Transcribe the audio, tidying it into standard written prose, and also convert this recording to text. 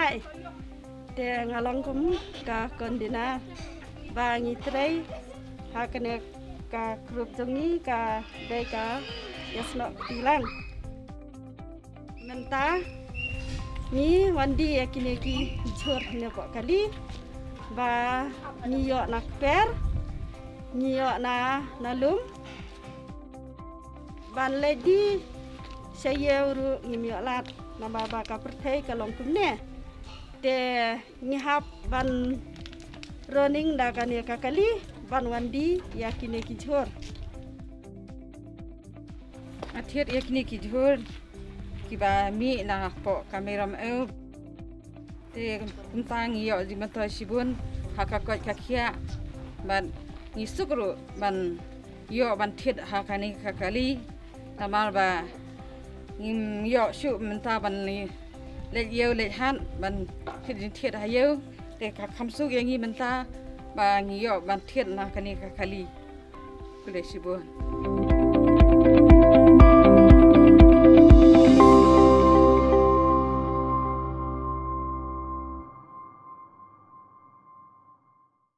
Hai. Te ngalong kum ka kondina ba ngitrai hakane ka grup jongi ka dai ka yasno tilang. Menta ni wandi yakine ki jor ne ko kali ba niyo nak per niyo na nalum ban lady sayeuru ngimyo lat namba ba ka perthai ka long kumne te ngihap ban running da kane ka kali ban wandi yakine ki jor Adher yakine ki jor kiba mi na po Mei-Ramew te kuntang yo di mato sibun hakakot kakia ban nisukru ban yo ban thet hakani kakali tamal ba ngim yo shu menta ban li le yo le han ban thet hayo te ka khamsu yangi menta ba ngi yo ban thet na kani kakali kule sibun